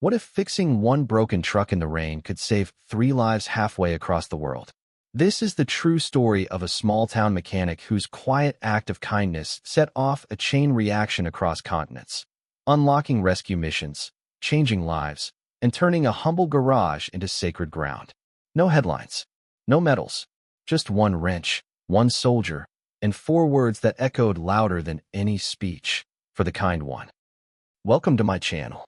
What if fixing one broken truck in the rain could save 3 lives halfway across the world? This is the true story of a small-town mechanic whose quiet act of kindness set off a chain reaction across continents, unlocking rescue missions, changing lives, and turning a humble garage into sacred ground. No headlines, no medals, just one wrench, one soldier, and 4 words that echoed louder than any speech: for the kind one. Welcome to my channel.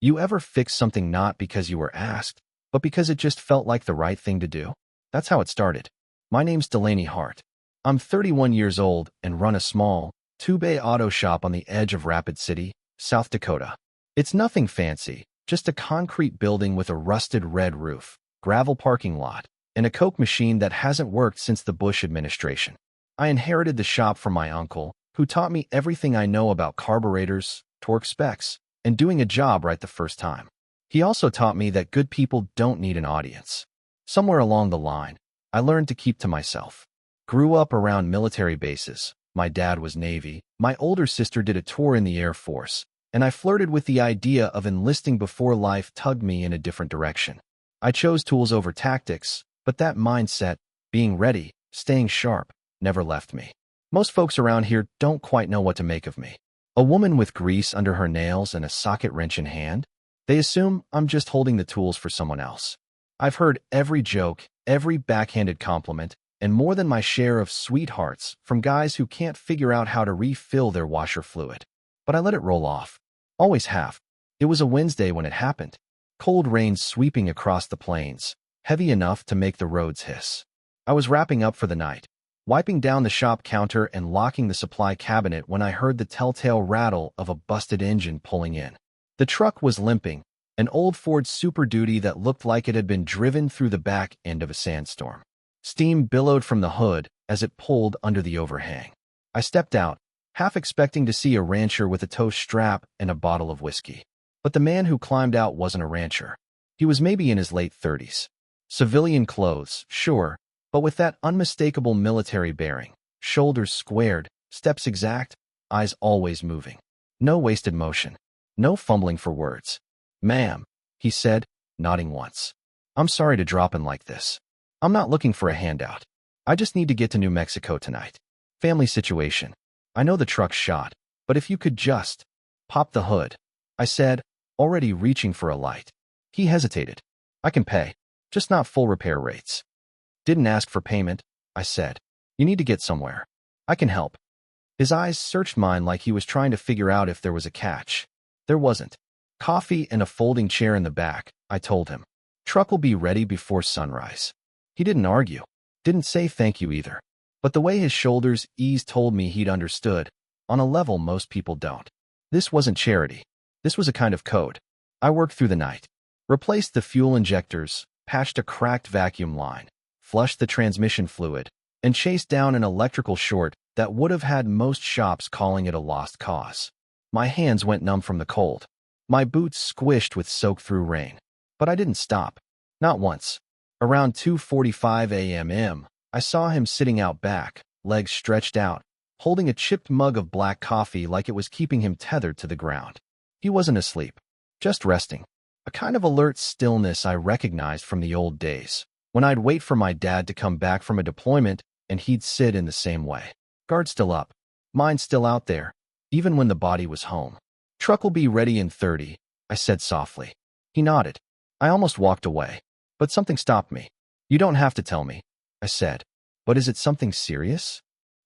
You ever fix something not because you were asked, but because it just felt like the right thing to do? That's how it started. My name's Delaney Hart. I'm 31 years old and run a small, 2-bay auto shop on the edge of Rapid City, South Dakota. It's nothing fancy, just a concrete building with a rusted red roof, gravel parking lot, and a Coke machine that hasn't worked since the Bush administration. I inherited the shop from my uncle, who taught me everything I know about carburetors, torque specs, and doing a job right the first time. He also taught me that good people don't need an audience. Somewhere along the line, I learned to keep to myself. Grew up around military bases. My dad was Navy, my older sister did a tour in the Air Force, and I flirted with the idea of enlisting before life tugged me in a different direction. I chose tools over tactics, but that mindset, being ready, staying sharp, never left me. Most folks around here don't quite know what to make of me. A woman with grease under her nails and a socket wrench in hand? They assume I'm just holding the tools for someone else. I've heard every joke, every backhanded compliment, and more than my share of sweethearts from guys who can't figure out how to refill their washer fluid. But I let it roll off. Always have. It was a Wednesday when it happened. Cold rain sweeping across the plains, heavy enough to make the roads hiss. I was wrapping up for the night, wiping down the shop counter and locking the supply cabinet when I heard the telltale rattle of a busted engine pulling in. The truck was limping, an old Ford Super Duty that looked like it had been driven through the back end of a sandstorm. Steam billowed from the hood as it pulled under the overhang. I stepped out, half expecting to see a rancher with a tow strap and a bottle of whiskey. But the man who climbed out wasn't a rancher. He was maybe in his late 30s. Civilian clothes, sure, but with that unmistakable military bearing, shoulders squared, steps exact, eyes always moving. No wasted motion. No fumbling for words. "Ma'am," he said, nodding once. "I'm sorry to drop in like this. I'm not looking for a handout. I just need to get to New Mexico tonight. Family situation. I know the truck's shot, but if you could just pop the hood," I said, already reaching for a light. He hesitated. "I can pay, just not full repair rates." "Didn't ask for payment," I said. "You need to get somewhere. I can help." His eyes searched mine like he was trying to figure out if there was a catch. There wasn't. "Coffee and a folding chair in the back," I told him. "Truck will be ready before sunrise." He didn't argue. Didn't say thank you either. But the way his shoulders eased told me he'd understood, on a level most people don't. This wasn't charity. This was a kind of code. I worked through the night. Replaced the fuel injectors, patched a cracked vacuum line, flushed the transmission fluid, and chased down an electrical short that would have had most shops calling it a lost cause. My hands went numb from the cold. My boots squished with soaked-through rain. But I didn't stop. Not once. Around 2:45 a.m., I saw him sitting out back, legs stretched out, holding a chipped mug of black coffee like it was keeping him tethered to the ground. He wasn't asleep, just resting. A kind of alert stillness I recognized from the old days, when I'd wait for my dad to come back from a deployment and he'd sit in the same way. Guard still up. Mind still out there, even when the body was home. "Truck will be ready in 30, I said softly. He nodded. I almost walked away, but something stopped me. "You don't have to tell me," I said. "But is it something serious?"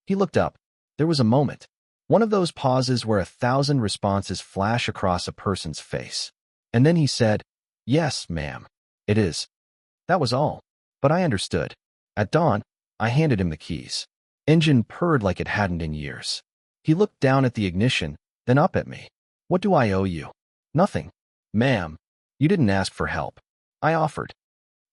He looked up. There was a moment. One of those pauses where 1,000 responses flash across a person's face. And then he said, "Yes, ma'am, it is." That was all. But I understood. At dawn, I handed him the keys. Engine purred like it hadn't in years. He looked down at the ignition, then up at me. "What do I owe you?" "Nothing. Ma'am, you didn't ask for help. I offered."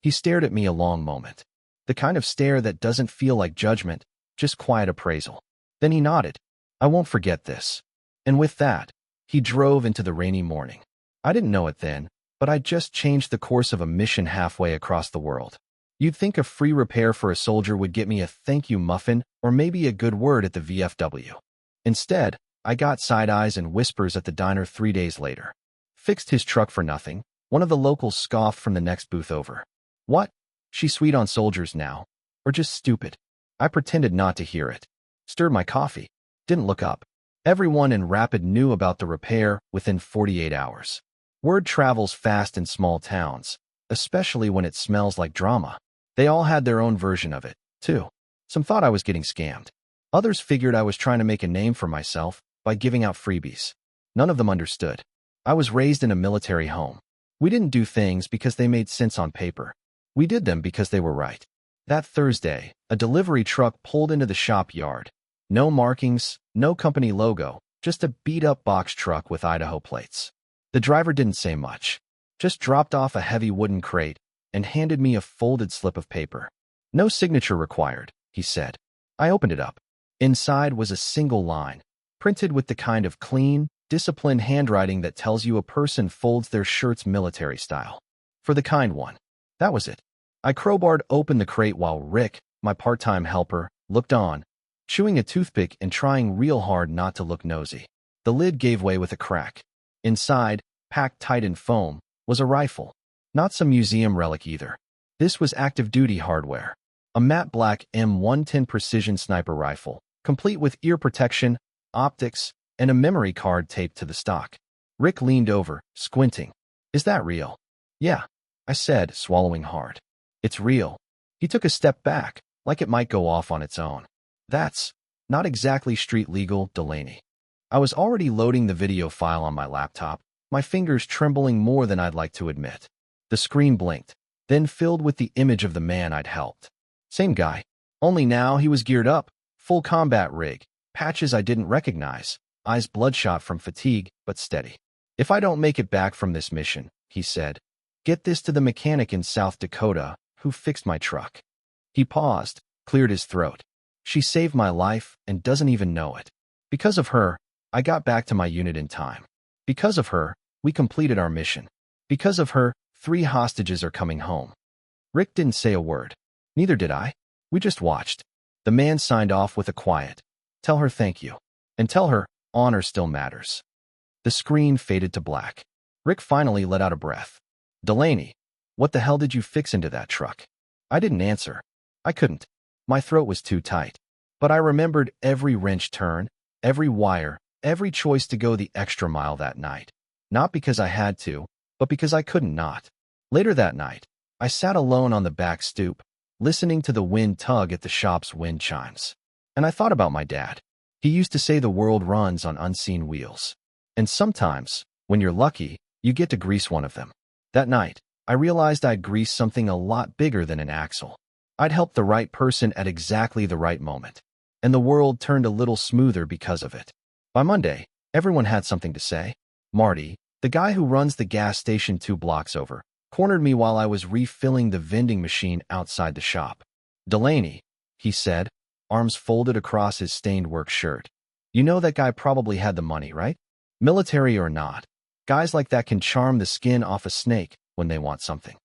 He stared at me a long moment. The kind of stare that doesn't feel like judgment, just quiet appraisal. Then he nodded. "I won't forget this." And with that, he drove into the rainy morning. I didn't know it then, but I'd just changed the course of a mission halfway across the world. You'd think a free repair for a soldier would get me a thank you muffin or maybe a good word at the VFW. Instead, I got side eyes and whispers at the diner 3 days later. Fixed his truck for nothing. One of the locals scoffed from the next booth over. What? She's sweet on soldiers now. Or just stupid. I pretended not to hear it. Stirred my coffee. Didn't look up. Everyone in Rapid knew about the repair within 48 hours. Word travels fast in small towns, especially when it smells like drama. They all had their own version of it, too. Some thought I was getting scammed. Others figured I was trying to make a name for myself by giving out freebies. None of them understood. I was raised in a military home. We didn't do things because they made sense on paper. We did them because they were right. That Thursday, a delivery truck pulled into the shop yard. No markings, no company logo, just a beat-up box truck with Idaho plates. The driver didn't say much, just dropped off a heavy wooden crate and handed me a folded slip of paper. No signature required, he said. I opened it up. Inside was a single line, printed with the kind of clean, disciplined handwriting that tells you a person folds their shirts military style. For the kind one. That was it. I crowbarred open the crate while Rick, my part-time helper, looked on, chewing a toothpick and trying real hard not to look nosy. The lid gave way with a crack. Inside, packed tight in foam, was a rifle. Not some museum relic either. This was active-duty hardware. A matte black M110 precision sniper rifle, complete with ear protection, optics, and a memory card taped to the stock. Rick leaned over, squinting. Is that real? Yeah, I said, swallowing hard. It's real. He took a step back, like it might go off on its own. That's not exactly street legal, Delaney. I was already loading the video file on my laptop, my fingers trembling more than I'd like to admit. The screen blinked, then filled with the image of the man I'd helped. Same guy. Only now he was geared up, full combat rig, patches I didn't recognize, eyes bloodshot from fatigue, but steady. If I don't make it back from this mission, he said, get this to the mechanic in South Dakota who fixed my truck. He paused, cleared his throat. She saved my life and doesn't even know it. Because of her, I got back to my unit in time. Because of her, we completed our mission. Because of her, 3 hostages are coming home. Rick didn't say a word. Neither did I. We just watched. The man signed off with a quiet, tell her thank you. And tell her, honor still matters. The screen faded to black. Rick finally let out a breath. Delaney, what the hell did you fix into that truck? I didn't answer. I couldn't. My throat was too tight. But I remembered every wrench turn, every wire, every choice to go the extra mile that night. Not because I had to, but because I couldn't not. Later that night, I sat alone on the back stoop, listening to the wind tug at the shop's wind chimes. And I thought about my dad. He used to say the world runs on unseen wheels. And sometimes, when you're lucky, you get to grease one of them. That night, I realized I'd greased something a lot bigger than an axle. I'd helped the right person at exactly the right moment. And the world turned a little smoother because of it. By Monday, everyone had something to say. Marty, the guy who runs the gas station 2 blocks over, cornered me while I was refilling the vending machine outside the shop. Delaney, he said, arms folded across his stained work shirt. You know that guy probably had the money, right? Military or not, guys like that can charm the skin off a snake when they want something.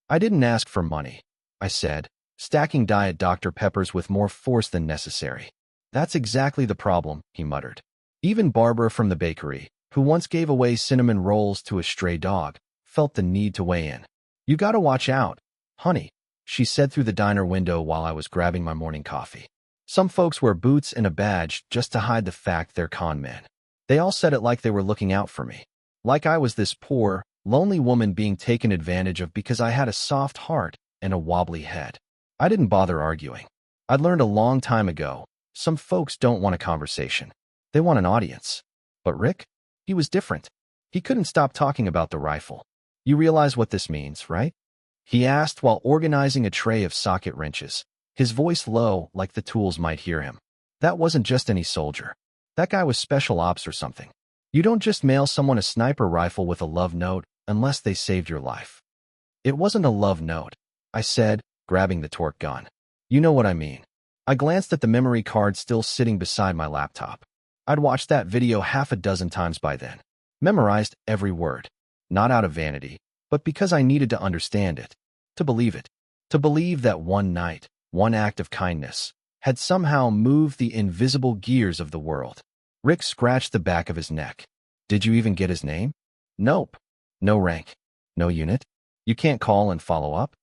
I didn't ask for money, I said, stacking Diet Dr. Peppers with more force than necessary. That's exactly the problem, he muttered. Even Barbara from the bakery, who once gave away cinnamon rolls to a stray dog, felt the need to weigh in. You gotta watch out, honey, she said through the diner window while I was grabbing my morning coffee. Some folks wear boots and a badge just to hide the fact they're con men. They all said it like they were looking out for me. Like I was this poor, lonely woman being taken advantage of because I had a soft heart and a wobbly head. I didn't bother arguing. I'd learned a long time ago, some folks don't want a conversation. They want an audience. But Rick? He was different. He couldn't stop talking about the rifle. You realize what this means, right? He asked while organizing a tray of socket wrenches, his voice low like the tools might hear him. That wasn't just any soldier. That guy was special ops or something. You don't just mail someone a sniper rifle with a love note unless they saved your life. It wasn't a love note, I said, grabbing the torque gun. You know what I mean. I glanced at the memory card still sitting beside my laptop. I'd watched that video half a dozen times by then. Memorized every word. Not out of vanity, but because I needed to understand it. To believe it. To believe that one night, one act of kindness, had somehow moved the invisible gears of the world. Rick scratched the back of his neck. Did you even get his name? Nope. No rank. No unit. You can't call and follow up?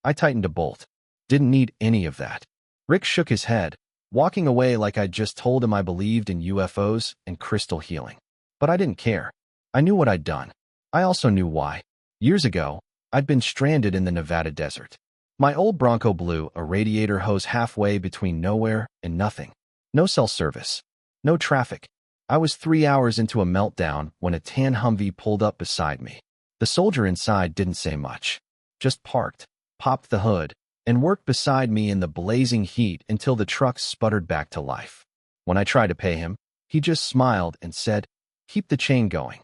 I tightened a bolt. Didn't need any of that. Rick shook his head, walking away like I'd just told him I believed in UFOs and crystal healing. But I didn't care. I knew what I'd done. I also knew why. Years ago, I'd been stranded in the Nevada desert. My old Bronco blew a radiator hose halfway between nowhere and nothing. No cell service. No traffic. I was 3 hours into a meltdown when a tan Humvee pulled up beside me. The soldier inside didn't say much. Just parked, popped the hood, and worked beside me in the blazing heat until the truck sputtered back to life. When I tried to pay him, he just smiled and said, "Keep the chain going."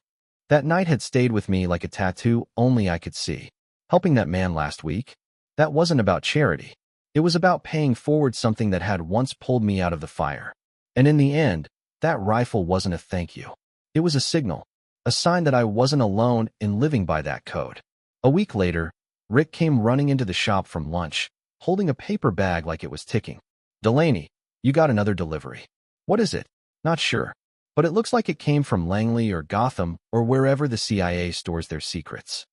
That night had stayed with me like a tattoo only I could see. Helping that man last week? That wasn't about charity. It was about paying forward something that had once pulled me out of the fire. And in the end, that rifle wasn't a thank you. It was a signal, a sign that I wasn't alone in living by that code. A week later, Rick came running into the shop from lunch, holding a paper bag like it was ticking. "Delaney, you got another delivery." "What is it?" "Not sure. But it looks like it came from Langley or Gotham or wherever the CIA stores their secrets."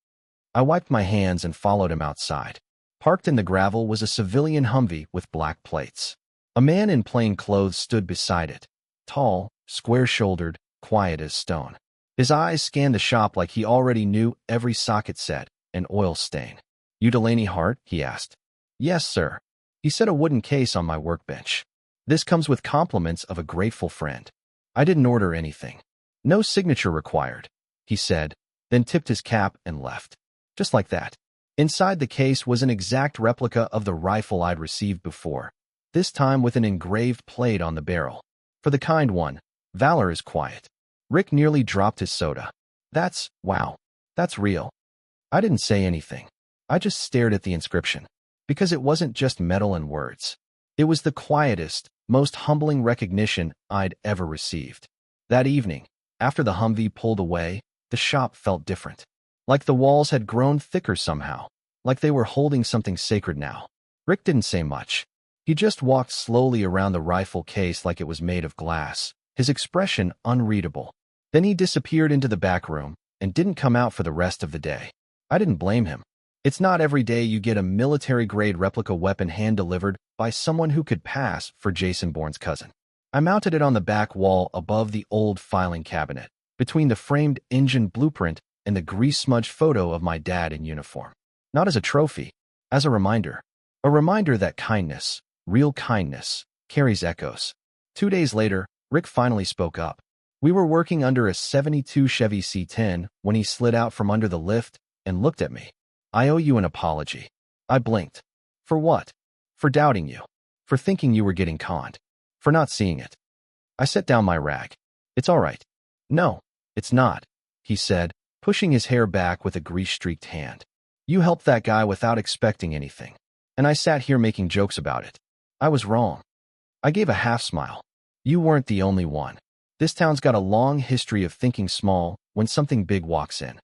I wiped my hands and followed him outside. Parked in the gravel was a civilian Humvee with black plates. A man in plain clothes stood beside it. Tall, square-shouldered, quiet as stone. His eyes scanned the shop like he already knew every socket set and oil stain. "You Delaney Hart?" he asked. "Yes, sir." He set a wooden case on my workbench. "This comes with compliments of a grateful friend." I didn't order anything. "No signature required," he said, then tipped his cap and left. Just like that. Inside the case was an exact replica of the rifle I'd received before, this time with an engraved plate on the barrel. "For the kind one, valor is quiet." Rick nearly dropped his soda. Wow, that's real." I didn't say anything. I just stared at the inscription. Because it wasn't just metal and words. It was the quietest, most humbling recognition I'd ever received. That evening, after the Humvee pulled away, the shop felt different. Like the walls had grown thicker somehow. Like they were holding something sacred now. Rick didn't say much. He just walked slowly around the rifle case like it was made of glass, his expression unreadable. Then he disappeared into the back room and didn't come out for the rest of the day. I didn't blame him. It's not every day you get a military-grade replica weapon hand-delivered by someone who could pass for Jason Bourne's cousin. I mounted it on the back wall above the old filing cabinet, between the framed engine blueprint and the grease-smudged photo of my dad in uniform. Not as a trophy, as a reminder. A reminder that kindness, real kindness, carries echoes. 2 days later, Rick finally spoke up. We were working under a '72 Chevy C10 when he slid out from under the lift and looked at me. "I owe you an apology." I blinked. "For what?" "For doubting you. For thinking you were getting conned. For not seeing it." I set down my rag. "It's all right." "No, it's not," he said, pushing his hair back with a grease-streaked hand. "You helped that guy without expecting anything. And I sat here making jokes about it. I was wrong." I gave a half-smile. "You weren't the only one. This town's got a long history of thinking small when something big walks in."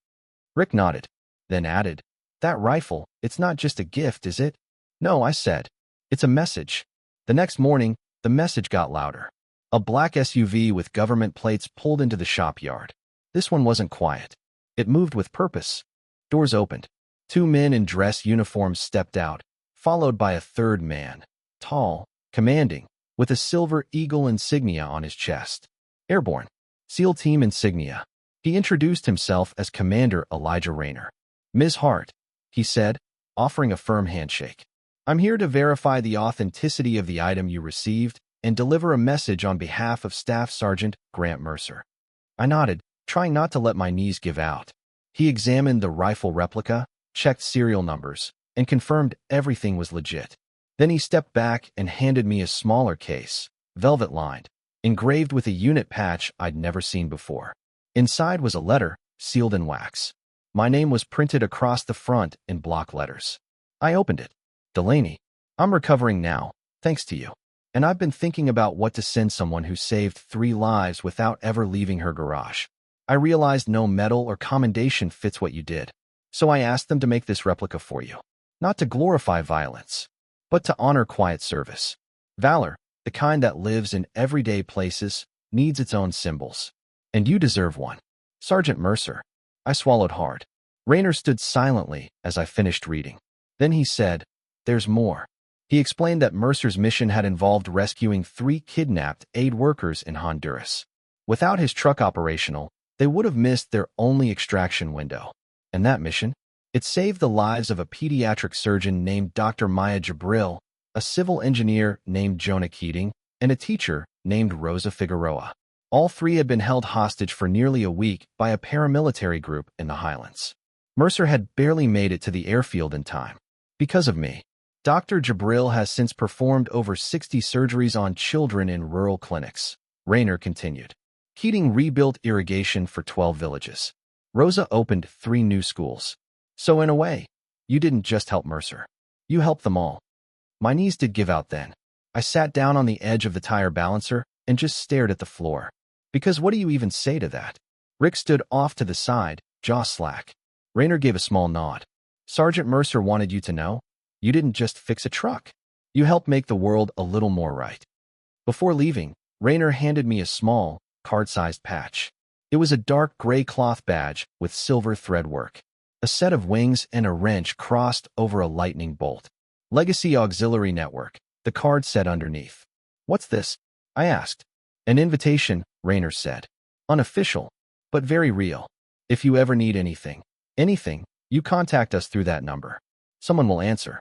Rick nodded, then added, "That rifle, it's not just a gift, is it?" "No," I said. "It's a message." The next morning, the message got louder. A black SUV with government plates pulled into the shop yard. This one wasn't quiet. It moved with purpose. Doors opened. 2 men in dress uniforms stepped out, followed by a third man, tall, commanding, with a silver eagle insignia on his chest. "Airborne. SEAL Team insignia." He introduced himself as Commander Elijah Rayner. "Ms. Hart," he said, offering a firm handshake. "I'm here to verify the authenticity of the item you received and deliver a message on behalf of Staff Sergeant Grant Mercer." I nodded, trying not to let my knees give out. He examined the rifle replica, checked serial numbers, and confirmed everything was legit. Then he stepped back and handed me a smaller case, velvet-lined, engraved with a unit patch I'd never seen before. Inside was a letter, sealed in wax. My name was printed across the front in block letters. I opened it. "Delaney, I'm recovering now, thanks to you. And I've been thinking about what to send someone who saved 3 lives without ever leaving her garage. I realized no medal or commendation fits what you did. So I asked them to make this replica for you. Not to glorify violence, but to honor quiet service. Valor, the kind that lives in everyday places, needs its own symbols. And you deserve one. Sergeant Mercer." I swallowed hard. Raynor stood silently as I finished reading. Then he said, "There's more." He explained that Mercer's mission had involved rescuing 3 kidnapped aid workers in Honduras. Without his truck operational, they would have missed their only extraction window. And that mission? It saved the lives of a pediatric surgeon named Dr. Maya Jabril, a civil engineer named Jonah Keating, and a teacher named Rosa Figueroa. All 3 had been held hostage for nearly a week by a paramilitary group in the Highlands. Mercer had barely made it to the airfield in time. Because of me, Dr. Jabril has since performed over 60 surgeries on children in rural clinics. Raynor continued. Keating rebuilt irrigation for 12 villages. Rosa opened 3 new schools. So in a way, you didn't just help Mercer. You helped them all. My knees did give out then. I sat down on the edge of the tire balancer and just stared at the floor. Because what do you even say to that? Rick stood off to the side, jaw slack. Raynor gave a small nod. Sergeant Mercer wanted you to know, you didn't just fix a truck. You helped make the world a little more right. Before leaving, Raynor handed me a small, card-sized patch. It was a dark gray cloth badge with silver thread work. A set of wings and a wrench crossed over a lightning bolt. Legacy Auxiliary Network, the card said underneath. What's this? I asked. An invitation, Raynor said. Unofficial, but very real. If you ever need anything, you contact us through that number. Someone will answer.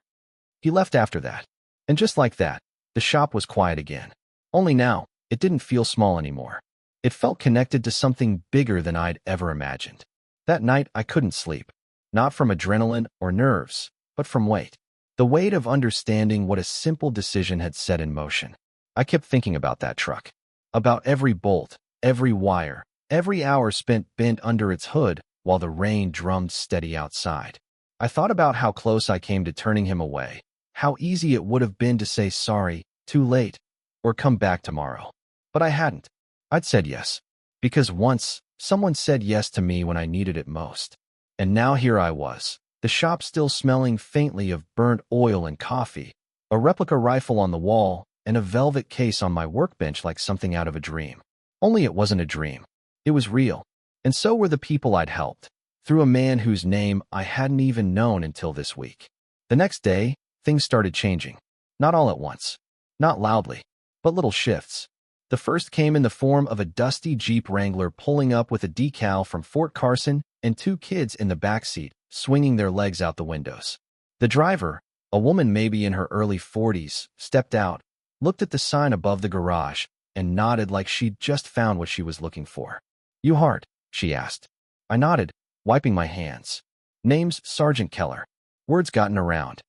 He left after that. And just like that, the shop was quiet again. Only now, it didn't feel small anymore. It felt connected to something bigger than I'd ever imagined. That night, I couldn't sleep. Not from adrenaline or nerves, but from weight. The weight of understanding what a simple decision had set in motion. I kept thinking about that truck. About every bolt, every wire, every hour spent bent under its hood while the rain drummed steady outside. I thought about how close I came to turning him away, how easy it would have been to say sorry, too late, or come back tomorrow. But I hadn't. I'd said yes. Because once, someone said yes to me when I needed it most. And now here I was, the shop still smelling faintly of burnt oil and coffee, a replica rifle on the wall, and a velvet case on my workbench like something out of a dream. Only it wasn't a dream. It was real. And so were the people I'd helped, through a man whose name I hadn't even known until this week. The next day, things started changing. Not all at once. Not loudly, but little shifts. The first came in the form of a dusty Jeep Wrangler pulling up with a decal from Fort Carson and 2 kids in the backseat, swinging their legs out the windows. The driver, a woman maybe in her early 40s, stepped out, looked at the sign above the garage, and nodded like she'd just found what she was looking for. You Hart? She asked. I nodded, wiping my hands. Name's Sergeant Keller. Words gotten around.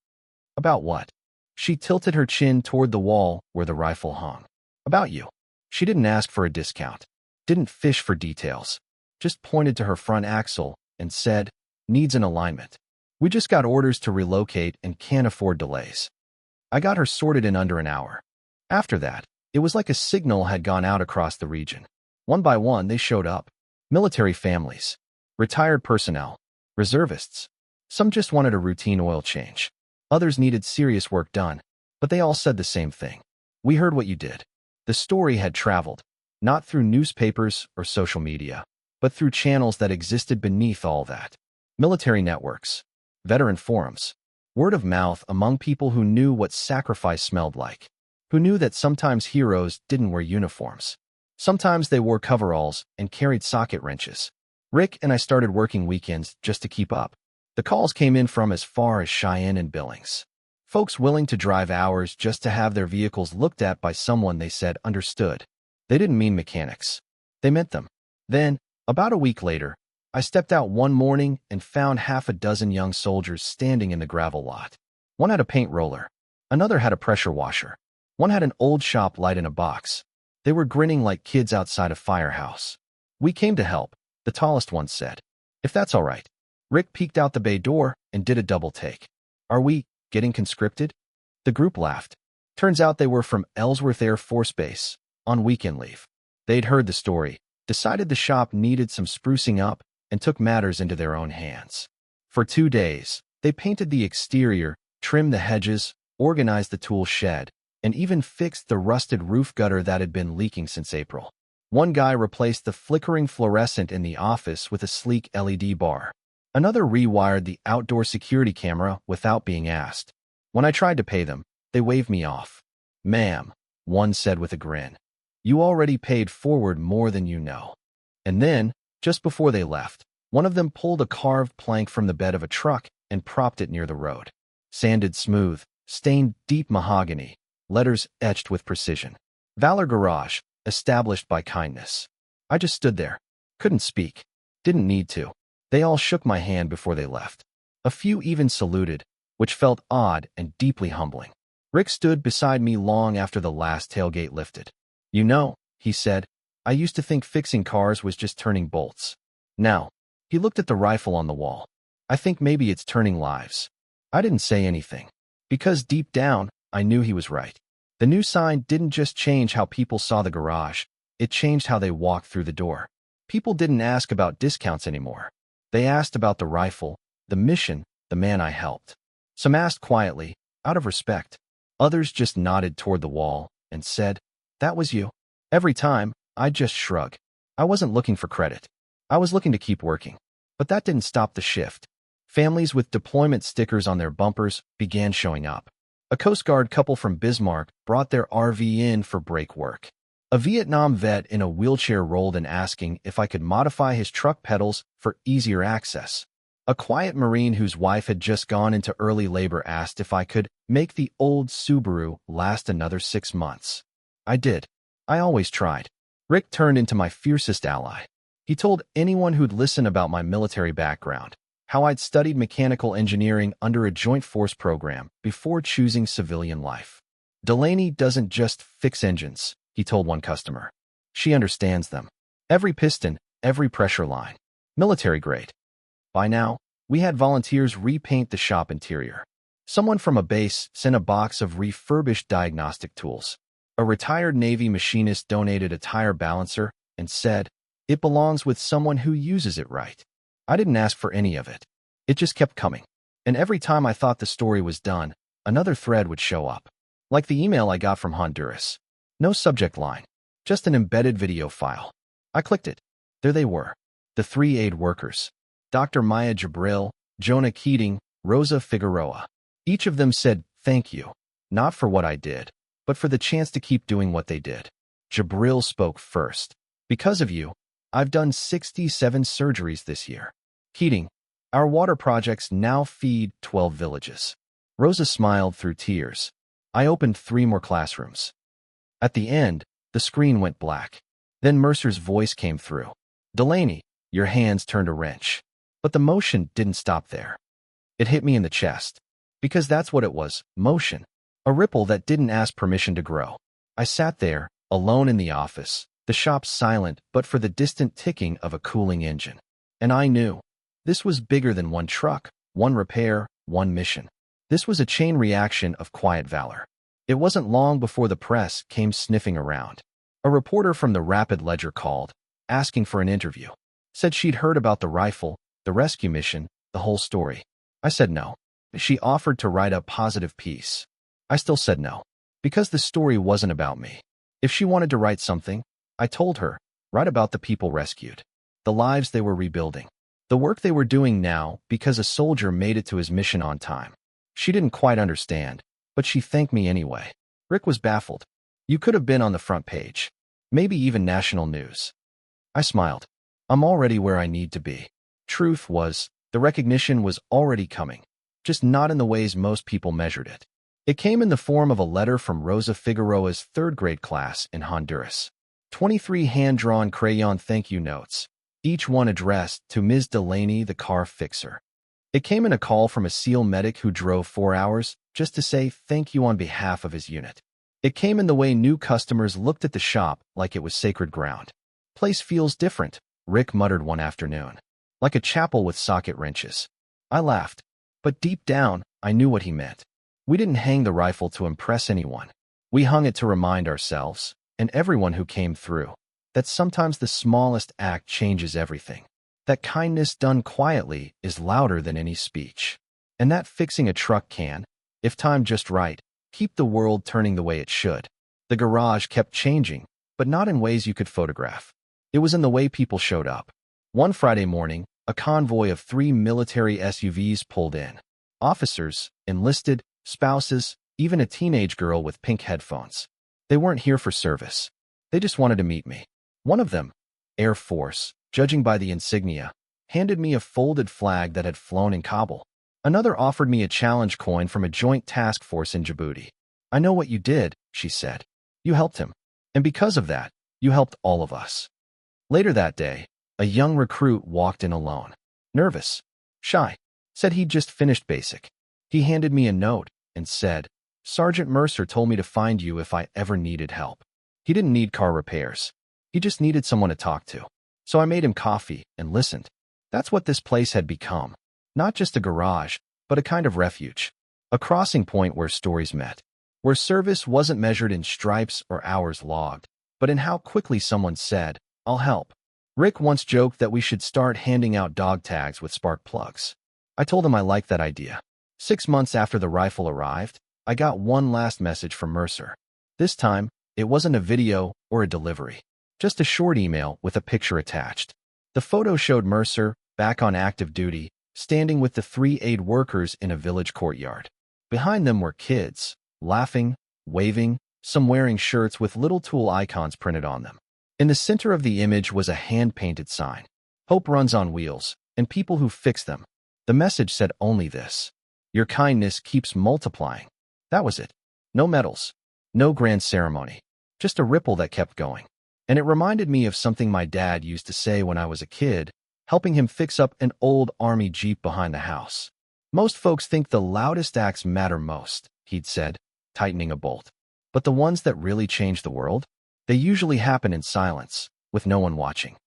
About what? She tilted her chin toward the wall where the rifle hung. About you. She didn't ask for a discount. Didn't fish for details. Just pointed to her front axle and said, needs an alignment. We just got orders to relocate and can't afford delays. I got her sorted in under an hour. After that, it was like a signal had gone out across the region. One by one, they showed up. Military families, retired personnel, reservists. Some just wanted a routine oil change. Others needed serious work done, but they all said the same thing. We heard what you did. The story had traveled, not through newspapers or social media, but through channels that existed beneath all that. Military networks, veteran forums, word of mouth among people who knew what sacrifice smelled like, who knew that sometimes heroes didn't wear uniforms. Sometimes they wore coveralls and carried socket wrenches. Rick and I started working weekends just to keep up. The calls came in from as far as Cheyenne and Billings. Folks willing to drive hours just to have their vehicles looked at by someone they said understood. They didn't mean mechanics. They meant them. Then, about a week later, I stepped out one morning and found half a dozen young soldiers standing in the gravel lot. One had a paint roller. Another had a pressure washer. One had an old shop light in a box. They were grinning like kids outside a firehouse. We came to help, the tallest one said. If that's all right. Rick peeked out the bay door and did a double take. Are we getting conscripted? The group laughed. Turns out they were from Ellsworth Air Force Base, on weekend leave. They'd heard the story, decided the shop needed some sprucing up, and took matters into their own hands. For 2 days, they painted the exterior, trimmed the hedges, organized the tool shed, and even fixed the rusted roof gutter that had been leaking since April. One guy replaced the flickering fluorescent in the office with a sleek LED bar. Another rewired the outdoor security camera without being asked. When I tried to pay them, they waved me off. "Ma'am," one said with a grin, "you already paid forward more than you know." And then, just before they left, one of them pulled a carved plank from the bed of a truck and propped it near the road. Sanded smooth, stained deep mahogany, letters etched with precision. Valor Garage, established by kindness. I just stood there. Couldn't speak. Didn't need to. They all shook my hand before they left. A few even saluted, which felt odd and deeply humbling. Rick stood beside me long after the last tailgate lifted. "You know," he said, "I used to think fixing cars was just turning bolts. Now," he looked at the rifle on the wall, "I think maybe it's turning lives." I didn't say anything, because deep down, I knew he was right. The new sign didn't just change how people saw the garage, it changed how they walked through the door. People didn't ask about discounts anymore. They asked about the rifle, the mission, the man I helped. Some asked quietly, out of respect. Others just nodded toward the wall and said, "That was you." Every time, I'd just shrug. I wasn't looking for credit. I was looking to keep working. But that didn't stop the shift. Families with deployment stickers on their bumpers began showing up. A Coast Guard couple from Bismarck brought their RV in for brake work. A Vietnam vet in a wheelchair rolled in asking if I could modify his truck pedals for easier access. A quiet Marine whose wife had just gone into early labor asked if I could make the old Subaru last another 6 months. I did. I always tried. Rick turned into my fiercest ally. He told anyone who'd listen about my military background, how I'd studied mechanical engineering under a joint force program before choosing civilian life. "Delaney doesn't just fix engines," he told one customer. "She understands them. Every piston, every pressure line. Military grade." By now, we had volunteers repaint the shop interior. Someone from a base sent a box of refurbished diagnostic tools. A retired Navy machinist donated a tire balancer and said, "It belongs with someone who uses it right." I didn't ask for any of it. It just kept coming. And every time I thought the story was done, another thread would show up. Like the email I got from Honduras. No subject line, just an embedded video file. I clicked it. There they were, the 3 aid workers. Dr. Maya Jabril, Jonah Keating, Rosa Figueroa. Each of them said, "Thank you, not for what I did, but for the chance to keep doing what they did." Jabril spoke first. "Because of you, I've done 67 surgeries this year." Keating, "Our water projects now feed 12 villages." Rosa smiled through tears. "I opened 3 more classrooms." At the end, the screen went black. Then Mercer's voice came through. "Delaney, your hands turned a wrench." But the motion didn't stop there. It hit me in the chest. Because that's what it was, motion. A ripple that didn't ask permission to grow. I sat there, alone in the office, the shop silent but for the distant ticking of a cooling engine. And I knew. This was bigger than one truck, one repair, one mission. This was a chain reaction of quiet valor. It wasn't long before the press came sniffing around. A reporter from the Rapid Ledger called, asking for an interview. Said she'd heard about the rifle, the rescue mission, the whole story. I said no. She offered to write a positive piece. I still said no. Because the story wasn't about me. If she wanted to write something, I told her, write about the people rescued. The lives they were rebuilding. The work they were doing now because a soldier made it to his mission on time. She didn't quite understand, but she thanked me anyway. Rick was baffled. "You could have been on the front page. Maybe even national news." I smiled. I'm already where I need to be. Truth was, the recognition was already coming, just not in the ways most people measured it. It came in the form of a letter from Rosa Figueroa's 3rd grade class in Honduras. 23 hand-drawn crayon thank you notes, each one addressed to Ms. Delaney, the car fixer. It came in a call from a SEAL medic who drove 4 hours just to say thank you on behalf of his unit. It came in the way new customers looked at the shop like it was sacred ground. "Place feels different," Rick muttered one afternoon. "Like a chapel with socket wrenches." I laughed. But deep down, I knew what he meant. We didn't hang the rifle to impress anyone. We hung it to remind ourselves, and everyone who came through, that sometimes the smallest act changes everything. That kindness done quietly is louder than any speech. And that fixing a truck can, if timed just right, keep the world turning the way it should. The garage kept changing, but not in ways you could photograph. It was in the way people showed up. One Friday morning, a convoy of 3 military SUVs pulled in. Officers, enlisted, spouses, even a teenage girl with pink headphones. They weren't here for service. They just wanted to meet me. One of them, Air Force, judging by the insignia, handed me a folded flag that had flown in Kabul. Another offered me a challenge coin from a joint task force in Djibouti. "I know what you did," she said. "You helped him. And because of that, you helped all of us." Later that day, a young recruit walked in alone. Nervous, shy, said he'd just finished basic. He handed me a note and said, "Sergeant Mercer told me to find you if I ever needed help." He didn't need car repairs. He just needed someone to talk to. So I made him coffee and listened. That's what this place had become. Not just a garage, but a kind of refuge. A crossing point where stories met. Where service wasn't measured in stripes or hours logged, but in how quickly someone said, "I'll help." Rick once joked that we should start handing out dog tags with spark plugs. I told him I liked that idea. 6 months after the rifle arrived, I got one last message from Mercer. This time, it wasn't a video or a delivery. Just a short email with a picture attached. The photo showed Mercer, back on active duty, standing with the 3 aid workers in a village courtyard. Behind them were kids, laughing, waving, some wearing shirts with little tool icons printed on them. In the center of the image was a hand-painted sign. "Hope runs on wheels, and people who fix them." The message said only this: "Your kindness keeps multiplying." That was it. No medals, no grand ceremony, just a ripple that kept going. And it reminded me of something my dad used to say when I was a kid, helping him fix up an old army Jeep behind the house. "Most folks think the loudest acts matter most," he'd said, tightening a bolt. "But the ones that really change the world? They usually happen in silence, with no one watching."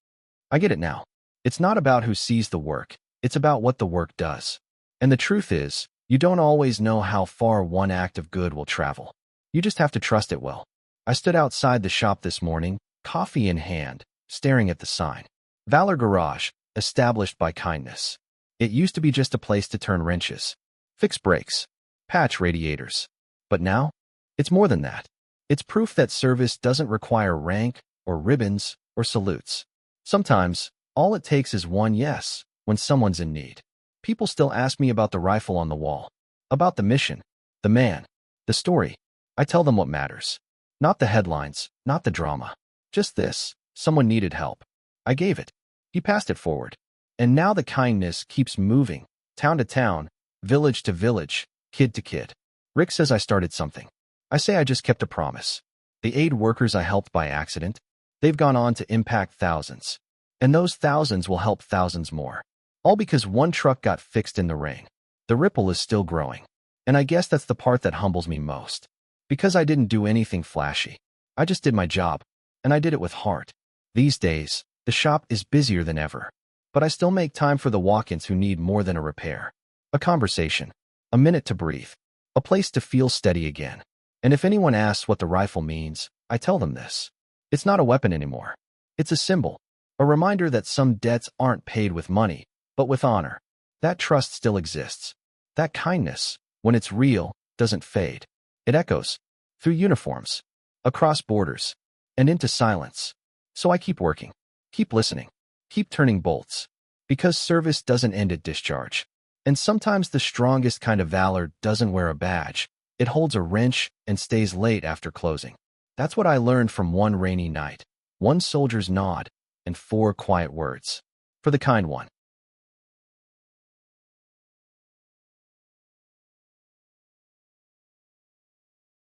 I get it now. It's not about who sees the work, it's about what the work does. And the truth is, you don't always know how far one act of good will travel. You just have to trust it will. I stood outside the shop this morning, coffee in hand, staring at the sign. Valor Garage, established by kindness. It used to be just a place to turn wrenches, fix brakes, patch radiators. But now, it's more than that. It's proof that service doesn't require rank or ribbons or salutes. Sometimes, all it takes is one yes when someone's in need. People still ask me about the rifle on the wall, about the mission, the man, the story. I tell them what matters. Not the headlines, not the drama. Just this: someone needed help. I gave it. He passed it forward. And now the kindness keeps moving, town to town, village to village, kid to kid. Rick says I started something. I say I just kept a promise. The aid workers I helped by accident, they've gone on to impact thousands. And those thousands will help thousands more. All because one truck got fixed in the rain. The ripple is still growing. And I guess that's the part that humbles me most. Because I didn't do anything flashy. I just did my job. And I did it with heart. These days, the shop is busier than ever. But I still make time for the walk-ins who need more than a repair. A conversation. A minute to breathe. A place to feel steady again. And if anyone asks what the rifle means, I tell them this: it's not a weapon anymore. It's a symbol, a reminder that some debts aren't paid with money, but with honor. That trust still exists. That kindness, when it's real, doesn't fade. It echoes through uniforms, across borders, and into silence. So I keep working, keep listening, keep turning bolts, because service doesn't end at discharge. And sometimes the strongest kind of valor doesn't wear a badge. It holds a wrench and stays late after closing. That's what I learned from one rainy night, one soldier's nod, and 4 quiet words. For the kind one.